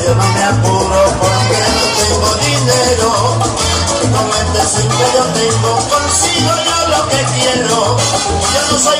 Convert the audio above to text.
Yo no me apuro porque no tengo dinero. Con este swing que yo tengo consigo yo lo que quiero. Yo no soy